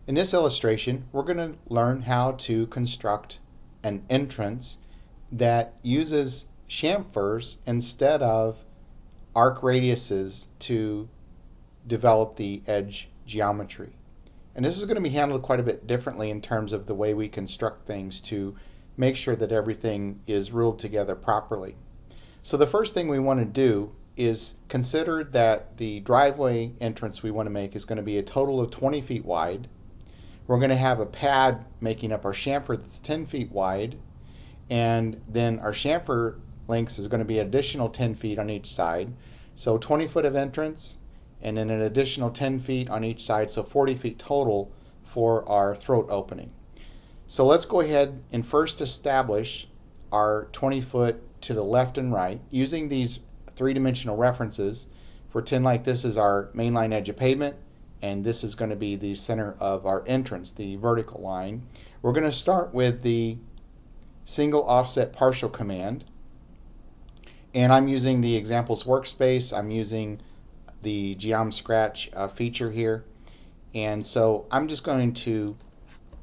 In this illustration, we're going to learn how to construct an entrance that uses chamfers instead of arc radiuses to develop the edge geometry. And this is going to be handled quite a bit differently in terms of the way we construct things to make sure that everything is ruled together properly. So the first thing we want to do is consider that the driveway entrance we want to make is going to be a total of 20 feet wide. We're going to have a pad making up our chamfer that's 10 feet wide, and then our chamfer length is going to be an additional 10 feet on each side. So 20 foot of entrance, and then an additional 10 feet on each side, so 40 feet total for our throat opening. So let's go ahead and first establish our 20 foot to the left and right using these three-dimensional references. Pretend like this is our main line edge of pavement, and this is going to be the center of our entrance, the vertical line. We're going to start with the single offset partial command, and I'm using the examples workspace. I'm using the Geom Scratch feature here, and so I'm just going to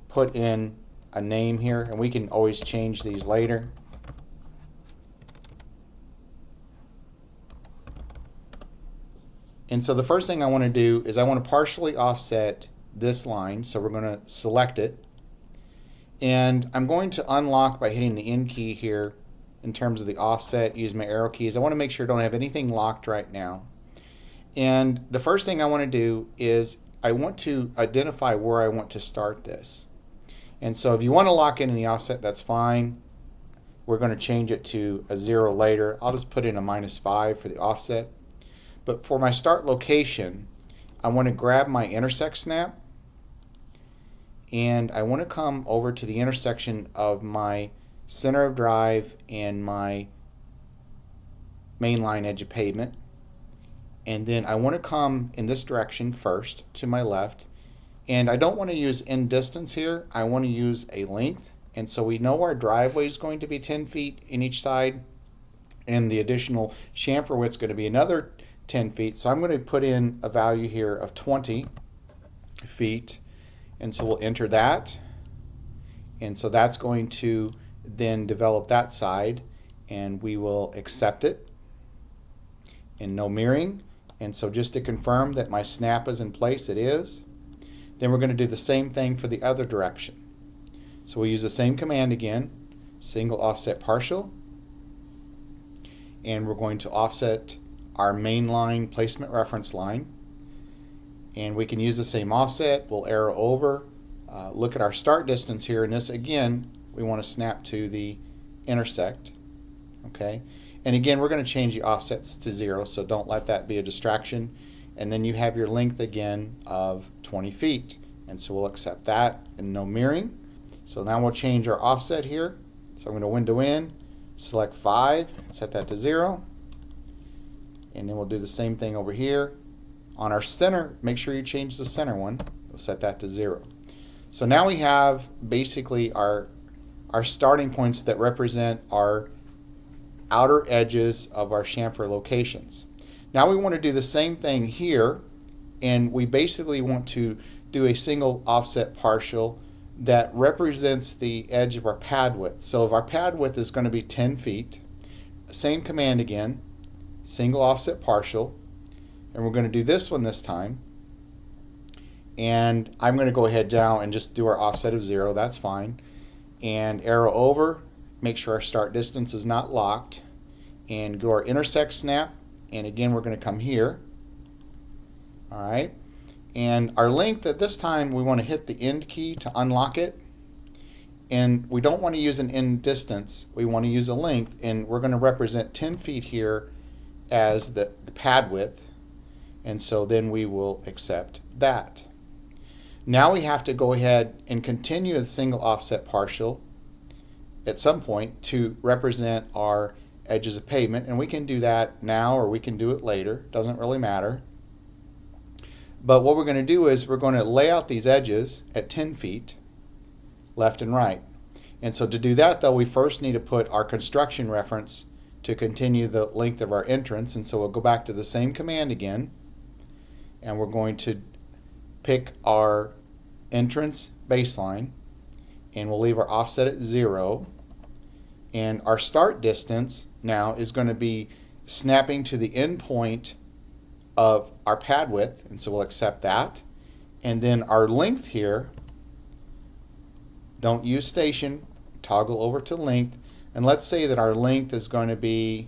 put in a name here, and we can always change these later. And so the first thing I want to do is I want to partially offset this line, so we're going to select it, and I'm going to unlock by hitting the N key here in terms of the offset. Use my arrow keys. I want to make sure I don't have anything locked right now. And the first thing I want to do is I want to identify where I want to start this. And so if you want to lock in the offset, that's fine. We're going to change it to a 0 later. I'll just put in a -5 for the offset. But for my start location, I want to grab my intersect snap, and I want to come over to the intersection of my center of drive and my main line edge of pavement. And then I want to come in this direction first to my left, and I don't want to use end distance here. I want to use a length, and so we know our driveway is going to be 10 feet in each side, and the additional chamfer width is going to be another 10 feet. So I'm going to put in a value here of 20 feet, and so we'll enter that, and so that's going to then develop that side, and we will accept it, and no mirroring. And so just to confirm that my snap is in place, it is. Then we're going to do the same thing for the other direction. So we'll use the same command again, single offset partial, and we're going to offset our main line placement reference line, and we can use the same offset. We'll arrow over, look at our start distance here, and this again we want to snap to the intersect. Okay, and again we're going to change the offsets to 0, so don't let that be a distraction. And then you have your length again of 20 feet, and so we'll accept that and no mirroring. So now we'll change our offset here. So I'm going to window in, select 5, set that to 0, and then we'll do the same thing over here. On our center, make sure you change the center one. We'll set that to 0. So now we have basically our starting points that represent our outer edges of our chamfer locations. Now we want to do the same thing here, and we basically want to do a single offset partial that represents the edge of our pad width. So if our pad width is going to be 10 feet, same command again, single offset partial, and we're going to do this one this time. And I'm going to go ahead now and just do our offset of 0, that's fine. And arrow over, make sure our start distance is not locked, and go our intersect snap, and again we're going to come here. Alright, and our length at this time we want to hit the end key to unlock it, and we don't want to use an end distance, we want to use a length, and we're going to represent 10 feet here as the pad width, and so then we will accept that. Now we have to go ahead and continue the single offset partial at some point to represent our edges of pavement, and we can do that now or we can do it later, doesn't really matter. But what we're going to do is we're going to lay out these edges at 10 feet left and right. And so to do that though, we first need to put our construction reference to continue the length of our entrance, and so we'll go back to the same command again, and we're going to pick our entrance baseline, and we'll leave our offset at 0. And our start distance now is going to be snapping to the end point of our pad width, and so we'll accept that. And then our length here, don't use station, toggle over to length, and let's say that our length is going to be,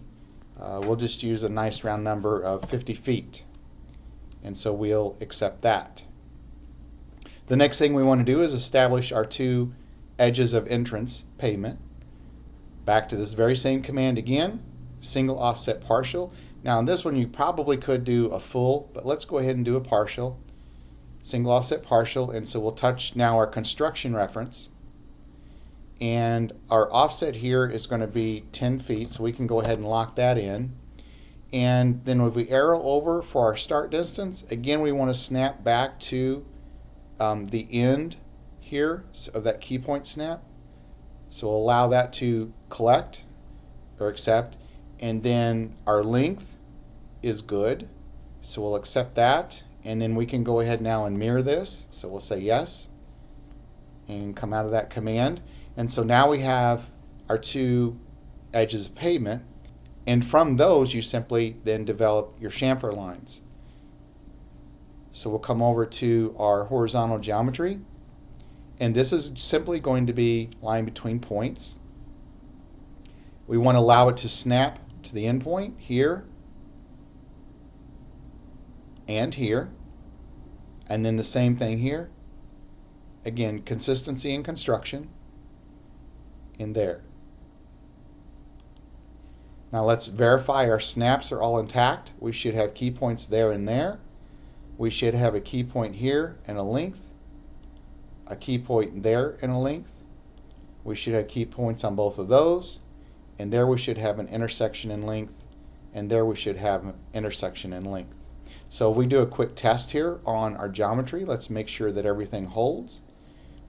we'll just use a nice round number of 50 feet. And so we'll accept that. The next thing we want to do is establish our two edges of entrance pavement. Back to this very same command again, single offset partial. Now in this one you probably could do a full, but let's go ahead and do a partial. Single offset partial, and so we'll touch now our construction reference. And our offset here is going to be 10 feet, so we can go ahead and lock that in. And then if we arrow over for our start distance, again we want to snap back to the end here of that key point snap. So we'll allow that to collect or accept. And then our length is good, so we'll accept that. And then we can go ahead now and mirror this. So we'll say yes and come out of that command. And so now we have our two edges of pavement. And from those, you simply then develop your chamfer lines. So we'll come over to our horizontal geometry. And this is simply going to be line between points. We want to allow it to snap to the end point here and here. And then the same thing here. Again, consistency in construction in there. Now let's verify our snaps are all intact. We should have key points there and there. We should have a key point here and a length, a key point there and a length. We should have key points on both of those, and there we should have an intersection in length, and there we should have an intersection in length. So if we do a quick test here on our geometry, let's make sure that everything holds.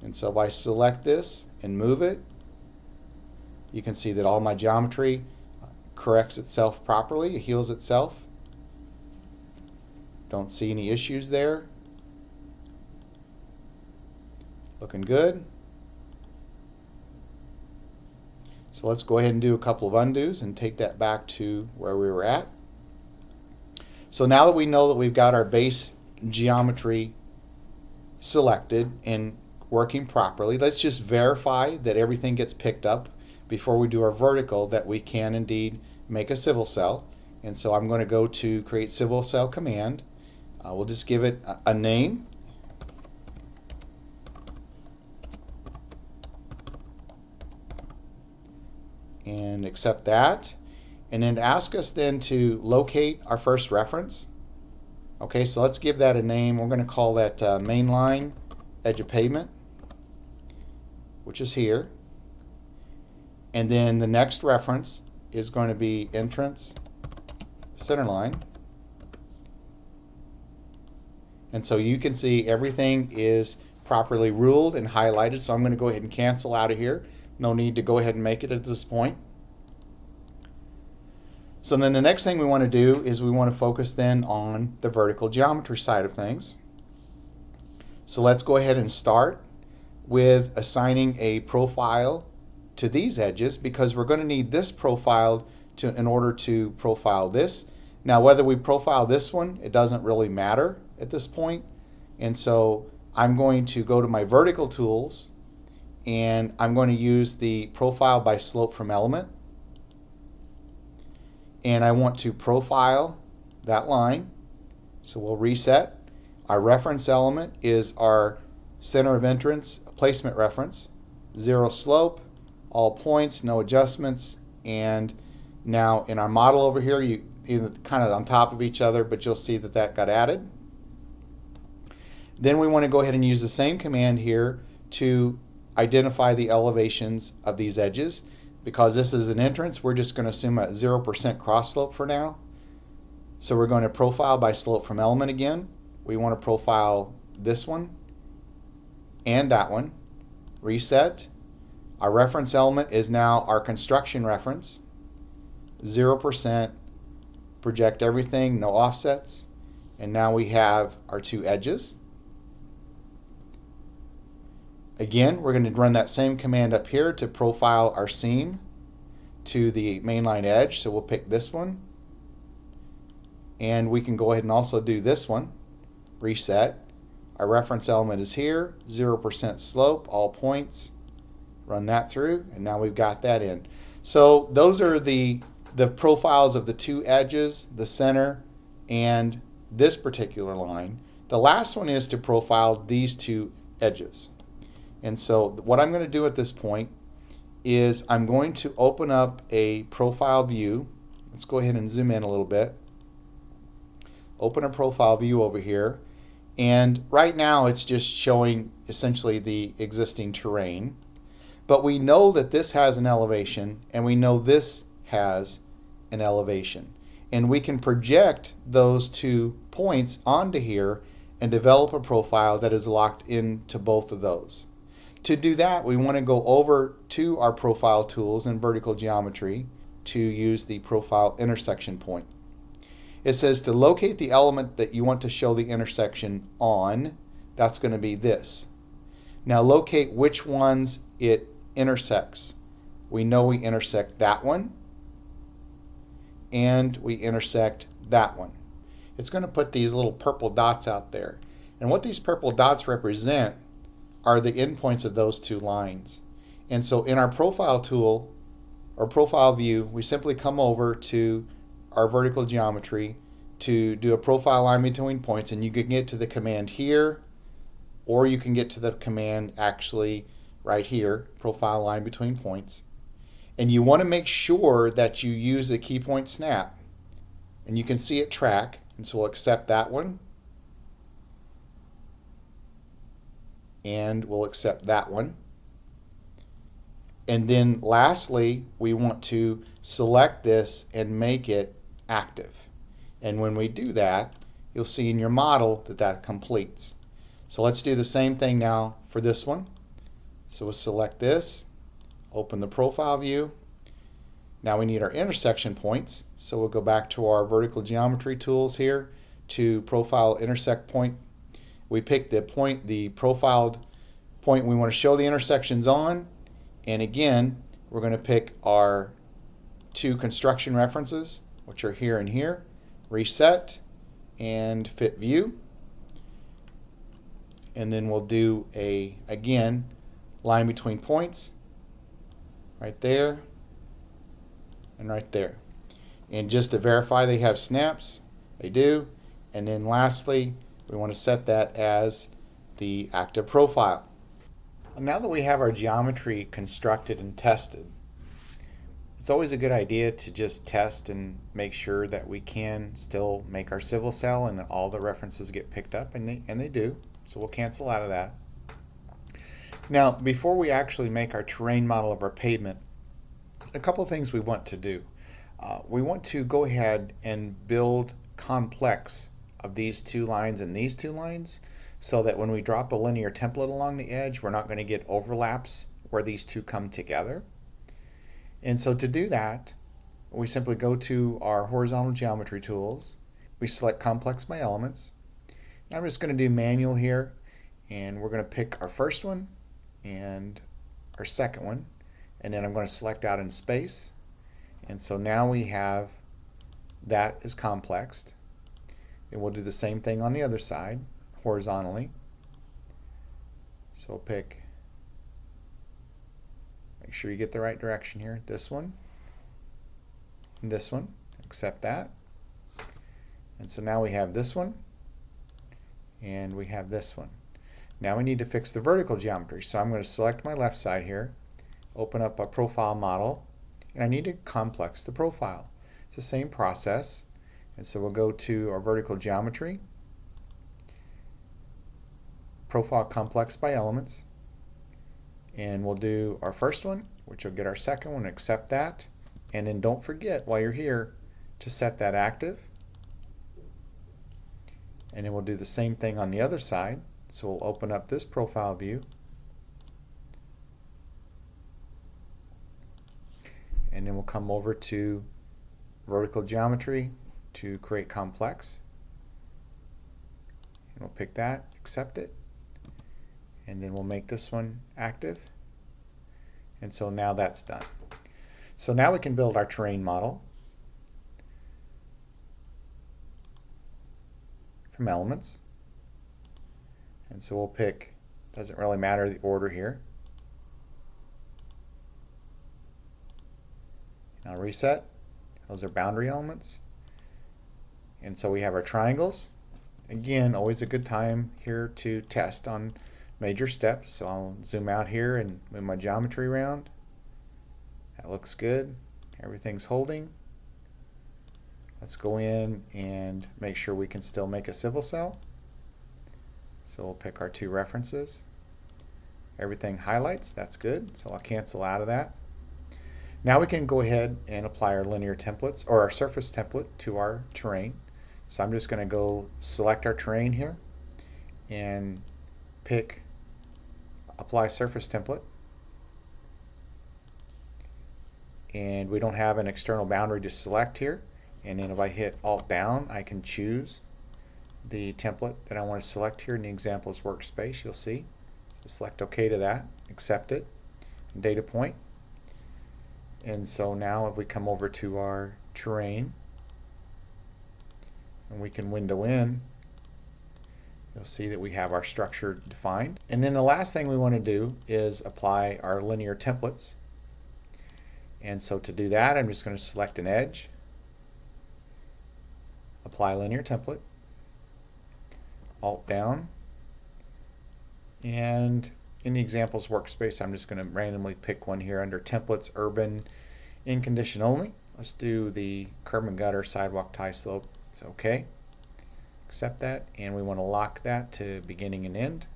And so if I select this and move it, you can see that all my geometry corrects itself properly, it heals itself. Don't see any issues there. Looking good. So let's go ahead and do a couple of undos and take that back to where we were at. So now that we know that we've got our base geometry selected and working properly, let's just verify that everything gets picked up before we do our vertical, that we can indeed make a civil cell. And so I'm going to go to create civil cell command. We'll just give it a name. And accept that. And then ask us then to locate our first reference. Okay, so let's give that a name. We're going to call that mainline edge of pavement, which is here. And then the next reference is going to be entrance center line. And so you can see everything is properly ruled and highlighted. So I'm going to go ahead and cancel out of here. No need to go ahead and make it at this point. So then the next thing we want to do is we want to focus then on the vertical geometry side of things. So let's go ahead and start with assigning a profile to these edges, because we're going to need this profile in order to profile this. Now whether we profile this one, it doesn't really matter at this point. And so I'm going to go to my vertical tools, and I'm going to use the profile by slope from element. And I want to profile that line. So we'll reset. Our reference element is our center of entrance placement reference. 0 slope, all points, no adjustments. And now in our model over here, you kind of on top of each other, but you'll see that that got added. Then we want to go ahead and use the same command here to identify the elevations of these edges. Because this is an entrance, we're just going to assume a 0% cross slope for now. So we're going to profile by slope from element again. We want to profile this one and that one. Reset. Our reference element is now our construction reference. 0%. Project everything, no offsets. And now we have our two edges. Again, we're going to run that same command up here to profile our seam to the mainline edge. So we'll pick this one. And we can go ahead and also do this one, reset. Our reference element is here, 0% slope, all points. Run that through, and now we've got that in. So those are the profiles of the two edges, the center, and this particular line. The last one is to profile these two edges. And so what I'm going to do at this point is I'm going to open up a profile view. Let's go ahead and zoom in a little bit. Open a profile view over here. And right now it's just showing essentially the existing terrain. But we know that this has an elevation, and we know this has an elevation. And we can project those 2 points onto here and develop a profile that is locked into both of those. To do that, we want to go over to our profile tools in vertical geometry to use the profile intersection point. It says to locate the element that you want to show the intersection on. That's going to be this. Now locate which ones it intersects. We know we intersect that one, and we intersect that one. It's going to put these little purple dots out there. And what these purple dots represent are the endpoints of those two lines. And so in our profile tool or profile view, we simply come over to our vertical geometry to do a profile line between points, and you can get to the command here, or you can get to the command actually right here, profile line between points. And you want to make sure that you use the key point snap, and you can see it track, and so we'll accept that one, and we'll accept that one. And then lastly, we want to select this and make it active. And when we do that, you'll see in your model that that completes. So let's do the same thing now for this one. So we'll select this, open the profile view. Now we need our intersection points. So we'll go back to our vertical geometry tools here to profile intersect point. We pick the point, the profiled point we want to show the intersections on. And again, we're going to pick our 2 construction references, which are here and here. Reset and fit view. And then we'll do again, line between points, right there and right there. And just to verify they have snaps, they do. And then lastly, we want to set that as the active profile. Now that we have our geometry constructed and tested, it's always a good idea to just test and make sure that we can still make our civil cell and that all the references get picked up, and they do. So we'll cancel out of that. Now, before we actually make our terrain model of our pavement, a couple of things we want to do. We want to go ahead and build complex of these 2 lines and these 2 lines, so that when we drop a linear template along the edge, we're not going to get overlaps where these 2 come together. And so to do that, we simply go to our horizontal geometry tools. We select complex by elements. Now I'm just going to do manual here, and we're going to pick our first one and our second one, and then I'm going to select out in space. And so now we have that is complexed. And we'll do the same thing on the other side, horizontally. So we'll pick, make sure you get the right direction here, this one, and this one, accept that. And so now we have this one, and we have this one. Now we need to fix the vertical geometry. So I'm going to select my left side here, open up a profile model, and I need to complex the profile. It's the same process. And so we'll go to our vertical geometry, profile complex by elements, and we'll do our first one, which will get our second one, accept that. And then don't forget, while you're here, to set that active. And then we'll do the same thing on the other side. So we'll open up this profile view, and then we'll come over to vertical geometry to create complex, and we'll pick that, accept it, And then we'll make this one active. And so now that's done. So now we can build our terrain model from elements. And so we'll pick, doesn't really matter the order here. And I'll reset. Those are boundary elements. And so we have our triangles. Again, always a good time here to test on major steps. So I'll zoom out here and move my geometry around. That looks good. Everything's holding. Let's go in and make sure we can still make a civil cell. So we'll pick our two references. Everything highlights, that's good. So I'll cancel out of that. Now we can go ahead and apply our linear templates or our surface template to our terrain. So I'm just going to go select our terrain here and pick apply surface template. And we don't have an external boundary to select here. And then if I hit Alt down, I can choose the template that I want to select here in the examples workspace. You'll see. So select OK to that, accept it, data point. And so now if we come over to our terrain and we can window in, you'll see that we have our structure defined. And then the last thing we want to do is apply our linear templates. And so to do that, I'm just going to select an edge, apply linear template, Alt down, and in the examples workspace, I'm just going to randomly pick one here under templates, urban, in condition only. Let's do the curb and gutter, sidewalk, tie slope. It's okay. Accept that, and we want to lock that to beginning and end.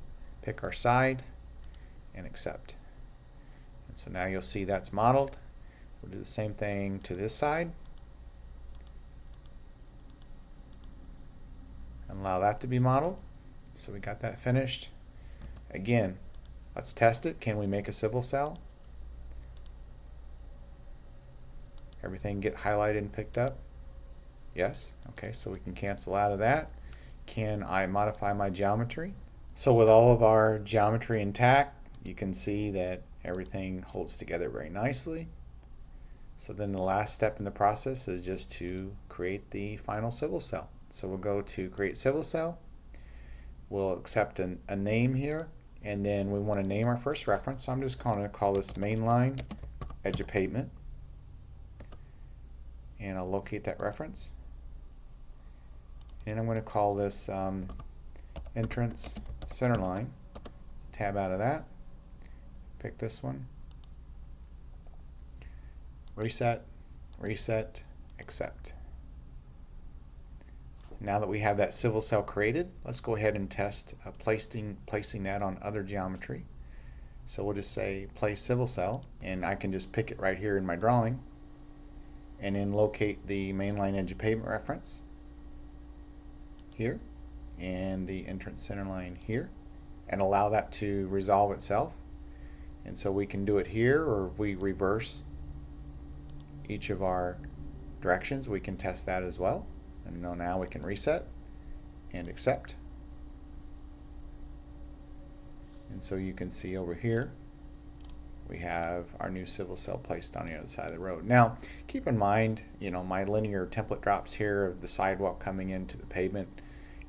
Pick our side and accept. And so now you'll see that's modeled. We'll do the same thing to this side. And allow that to be modeled. So we got that finished. Again, let's test it. Can we make a civil cell? Everything get highlighted and picked up? Yes. Okay, so we can cancel out of that. Can I modify my geometry? So with all of our geometry intact, you can see that everything holds together very nicely. So then the last step in the process is just to create the final civil cell. So we'll go to create civil cell. We'll accept a name here, and then we want to name our first reference. So I'm just going to call this mainline edge of pavement, and I'll locate that reference. And I'm going to call this entrance center line. Tab out of that. Pick this one. Reset, reset, accept. Now that we have that civil cell created, let's go ahead and test placing that on other geometry. So we'll just say place civil cell, and I can just pick it right here in my drawing, and then locate the mainline edge of pavement reference here, and the entrance center line here, and allow that to resolve itself. And so we can do it here, or if we reverse each of our directions, we can test that as well. And now we can reset and accept. And so you can see over here we have our new civil cell placed on the other side of the road. Now keep in mind, my linear template drops here of the sidewalk coming into the pavement.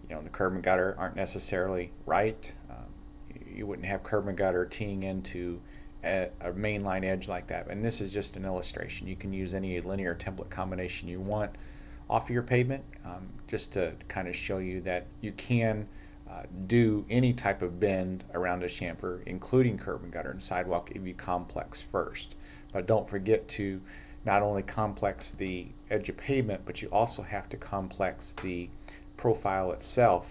The curb and gutter aren't necessarily right. You wouldn't have curb and gutter teeing into a mainline edge like that. And this is just an illustration. You can use any linear template combination you want off of your pavement, just to kind of show you that you can do any type of bend around a chamfer, including curb and gutter and sidewalk, if you complex first. But don't forget to not only complex the edge of pavement, but you also have to complex the profile itself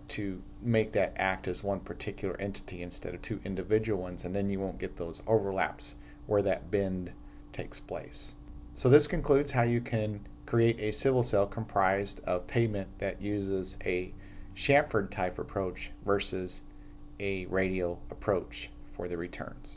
to make that act as one particular entity instead of two individual ones, and then you won't get those overlaps where that bend takes place. So this concludes how you can create a civil cell comprised of pavement that uses a chamfered type approach versus a radial approach for the returns.